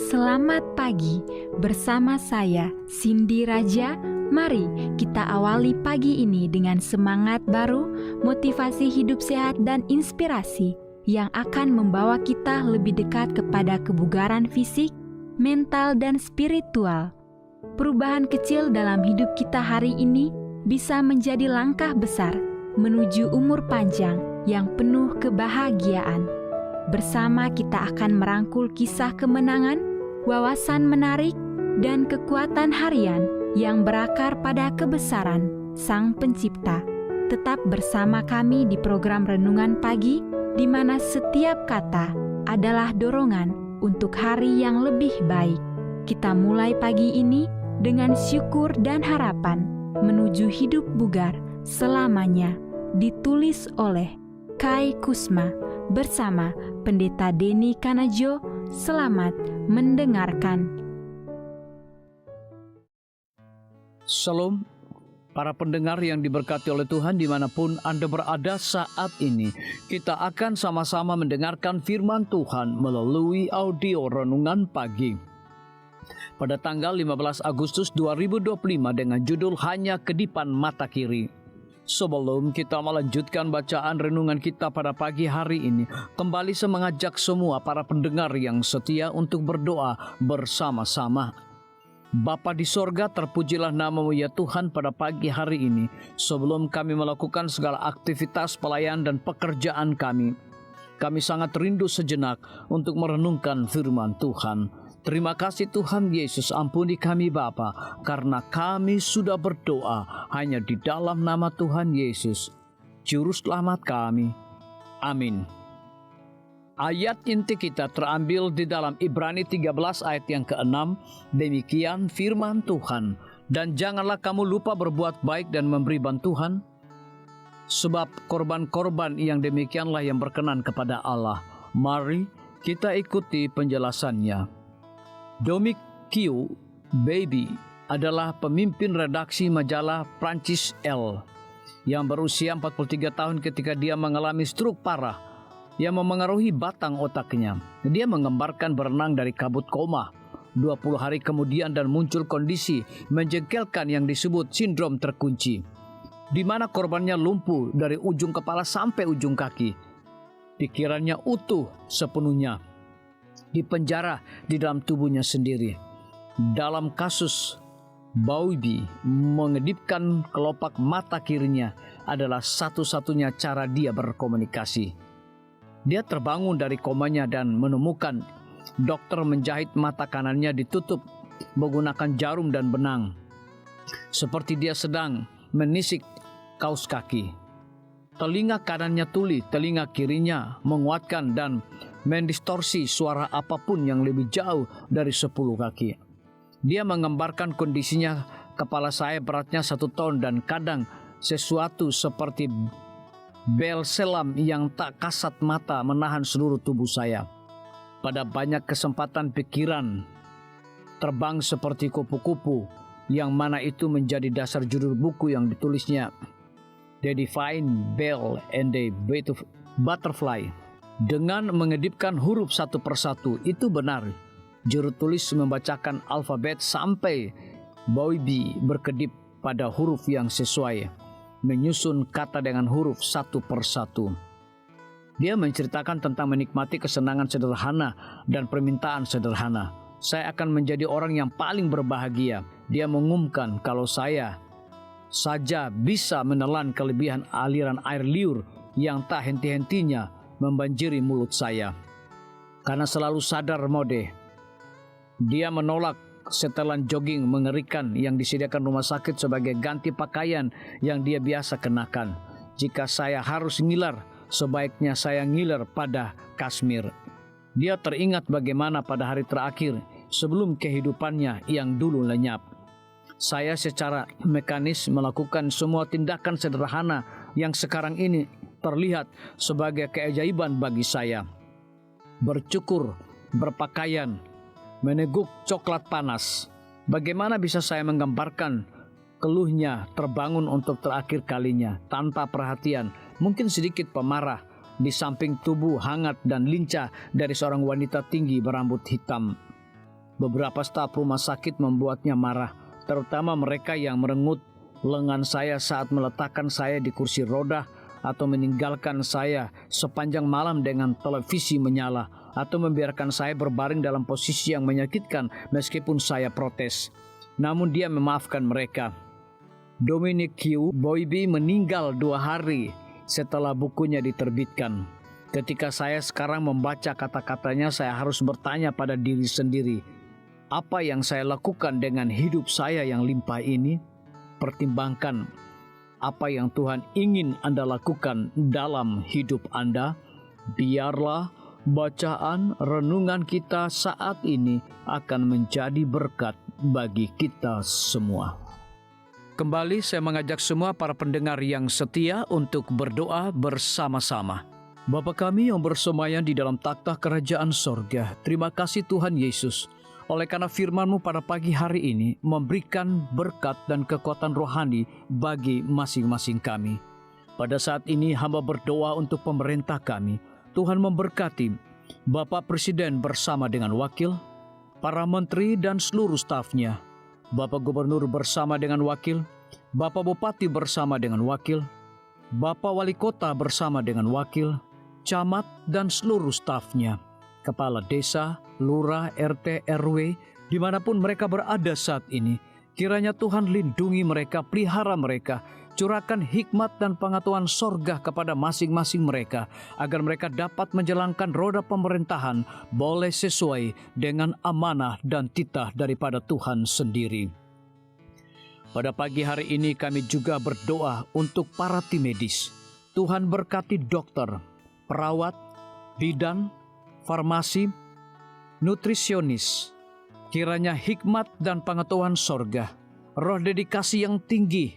Selamat pagi bersama saya Cindy Raja. Mari kita awali pagi ini dengan semangat baru, motivasi hidup sehat dan inspirasi yang akan membawa kita lebih dekat kepada kebugaran fisik, mental dan spiritual. Perubahan kecil dalam hidup kita hari ini bisa menjadi langkah besar menuju umur panjang yang penuh kebahagiaan. Bersama kita akan merangkul kisah kemenangan, wawasan menarik, dan kekuatan harian yang berakar pada kebesaran Sang Pencipta. Tetap bersama kami di program Renungan Pagi, di mana setiap kata adalah dorongan untuk hari yang lebih baik. Kita mulai pagi ini dengan syukur dan harapan menuju hidup bugar selamanya. Ditulis oleh Kai Kusma bersama Pendeta Denny Kanajo. Selamat mendengarkan. Shalom, para pendengar yang diberkati oleh Tuhan dimanapun Anda berada saat ini. Kita akan sama-sama mendengarkan firman Tuhan melalui audio Renungan Pagi. Pada tanggal 15 Agustus 2025 dengan judul Hanya Kedipan Mata Kiri. Sebelum kita melanjutkan bacaan renungan kita pada pagi hari ini, kembali saya mengajak semua para pendengar yang setia untuk berdoa bersama-sama. Bapa di sorga, terpujilah nama-Mu ya Tuhan pada pagi hari ini. Sebelum kami melakukan segala aktivitas pelayan dan pekerjaan kami sangat rindu sejenak untuk merenungkan firman Tuhan. Terima kasih Tuhan Yesus, ampuni kami Bapa, karena kami sudah berdoa hanya di dalam nama Tuhan Yesus, Juru Selamat kami. Amin. Ayat inti kita terambil di dalam Ibrani 13 ayat yang ke-6. Demikian firman Tuhan, dan janganlah kamu lupa berbuat baik dan memberi bantuan, sebab korban-korban yang demikianlah yang berkenan kepada Allah. Mari kita ikuti penjelasannya. Dominic Q. Baby adalah pemimpin redaksi majalah Prancis Elle yang berusia 43 tahun ketika dia mengalami stroke parah yang memengaruhi batang otaknya. Dia menggambarkan berenang dari kabut koma 20 hari kemudian dan muncul kondisi menjengkelkan yang disebut sindrom terkunci, di mana korbannya lumpuh dari ujung kepala sampai ujung kaki. Pikirannya utuh sepenuhnya, di penjara di dalam tubuhnya sendiri. Dalam kasus Bowlby, mengedipkan kelopak mata kirinya adalah satu-satunya cara dia berkomunikasi. Dia terbangun dari komanya dan menemukan dokter menjahit mata kanannya ditutup menggunakan jarum dan benang, seperti dia sedang menisik kaus kaki. Telinga kanannya tuli, telinga kirinya menguatkan dan mendistorsi suara apapun yang lebih jauh dari 10 kaki. Dia menggambarkan kondisinya, kepala saya beratnya 1 ton dan kadang sesuatu seperti bel selam yang tak kasat mata menahan seluruh tubuh saya. Pada banyak kesempatan pikiran terbang seperti kupu-kupu, yang mana itu menjadi dasar judul buku yang ditulisnya, The Divine Bell and the Butterfly. Dengan mengedipkan huruf satu persatu, itu benar. Juru tulis membacakan alfabet sampai Bowlby berkedip pada huruf yang sesuai, menyusun kata dengan huruf satu persatu. Dia menceritakan tentang menikmati kesenangan sederhana dan permintaan sederhana. Saya akan menjadi orang yang paling berbahagia. Dia mengumumkan kalau saya saja bisa menelan kelebihan aliran air liur yang tak henti-hentinya membanjiri mulut saya. Karena selalu sadar mode, dia menolak setelan jogging mengerikan yang disediakan rumah sakit sebagai ganti pakaian yang dia biasa kenakan. Jika saya harus ngiler, sebaiknya saya ngiler pada kasmir. Dia teringat bagaimana pada hari terakhir sebelum kehidupannya yang dulu lenyap, saya secara mekanis melakukan semua tindakan sederhana yang sekarang ini terlihat sebagai keajaiban bagi saya. Bercukur, berpakaian, meneguk coklat panas. Bagaimana bisa saya menggambarkan keluhnya terbangun untuk terakhir kalinya tanpa perhatian, mungkin sedikit pemarah, di samping tubuh hangat dan lincah dari seorang wanita tinggi berambut hitam. Beberapa staf rumah sakit membuatnya marah, terutama mereka yang merenggut lengan saya saat meletakkan saya di kursi roda atau meninggalkan saya sepanjang malam dengan televisi menyala atau membiarkan saya berbaring dalam posisi yang menyakitkan meskipun saya protes. Namun dia memaafkan mereka. Dominic Q. Boybe meninggal 2 hari setelah bukunya diterbitkan. Ketika saya sekarang membaca kata-katanya, saya harus bertanya pada diri sendiri, apa yang saya lakukan dengan hidup saya yang limpah ini? Pertimbangkan apa yang Tuhan ingin Anda lakukan dalam hidup Anda. Biarlah bacaan renungan kita saat ini akan menjadi berkat bagi kita semua. Kembali saya mengajak semua para pendengar yang setia untuk berdoa bersama-sama. Bapa kami yang bersemayam di dalam takhta kerajaan sorga, terima kasih Tuhan Yesus. Oleh karena firman-Mu pada pagi hari ini memberikan berkat dan kekuatan rohani bagi masing-masing kami. Pada saat ini hamba berdoa untuk pemerintah kami. Tuhan memberkati Bapak Presiden bersama dengan wakil, para menteri dan seluruh stafnya, Bapak Gubernur bersama dengan wakil, Bapak Bupati bersama dengan wakil, Bapak Wali Kota bersama dengan wakil, camat dan seluruh stafnya, kepala desa, lurah, RT, RW, dimanapun mereka berada saat ini. Kiranya Tuhan lindungi mereka, pelihara mereka, curahkan hikmat dan pengetahuan sorga kepada masing-masing mereka, agar mereka dapat menjalankan roda pemerintahan boleh sesuai dengan amanah dan titah daripada Tuhan sendiri. Pada pagi hari ini kami juga berdoa untuk para tim medis. Tuhan berkati dokter, perawat, bidan, farmasi, nutrisionis. Kiranya hikmat dan pengetahuan sorga, roh dedikasi yang tinggi,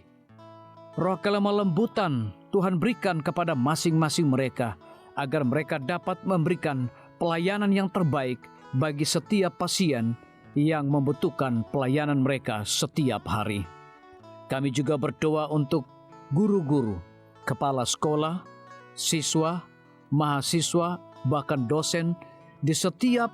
roh kelemah lembutan Tuhan berikan kepada masing-masing mereka, agar mereka dapat memberikan pelayanan yang terbaik bagi setiap pasien yang membutuhkan pelayanan mereka setiap hari. Kami juga berdoa untuk guru-guru, kepala sekolah, siswa, mahasiswa, bahkan dosen di setiap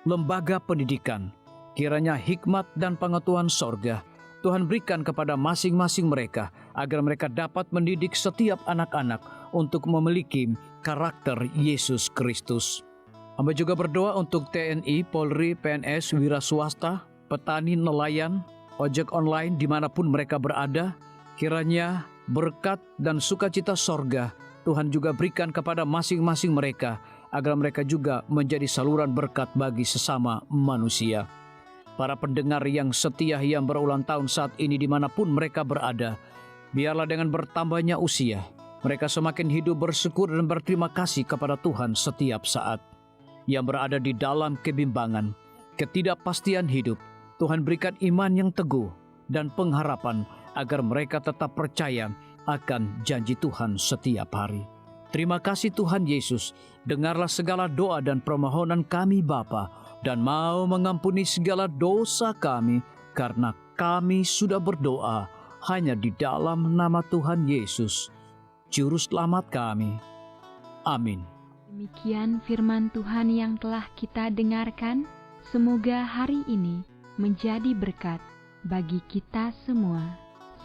lembaga pendidikan. Kiranya hikmat dan pengetahuan sorga Tuhan berikan kepada masing-masing mereka, agar mereka dapat mendidik setiap anak-anak untuk memiliki karakter Yesus Kristus. Hamba juga berdoa untuk TNI, Polri, PNS, wira swasta, petani, nelayan, ojek online dimanapun mereka berada. Kiranya berkat dan sukacita sorga Tuhan juga berikan kepada masing-masing mereka, agar mereka juga menjadi saluran berkat bagi sesama manusia. Para pendengar yang setia yang berulang tahun saat ini dimanapun mereka berada, biarlah dengan bertambahnya usia, mereka semakin hidup bersyukur dan berterima kasih kepada Tuhan setiap saat. Yang berada di dalam kebimbangan, ketidakpastian hidup, Tuhan berikan iman yang teguh dan pengharapan, agar mereka tetap percaya akan janji Tuhan setiap hari. Terima kasih Tuhan Yesus, dengarlah segala doa dan permohonan kami Bapa, dan mau mengampuni segala dosa kami, karena kami sudah berdoa hanya di dalam nama Tuhan Yesus, Juru Selamat kami. Amin. Demikian firman Tuhan yang telah kita dengarkan. Semoga hari ini menjadi berkat bagi kita semua.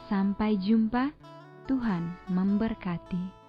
Sampai jumpa, Tuhan memberkati.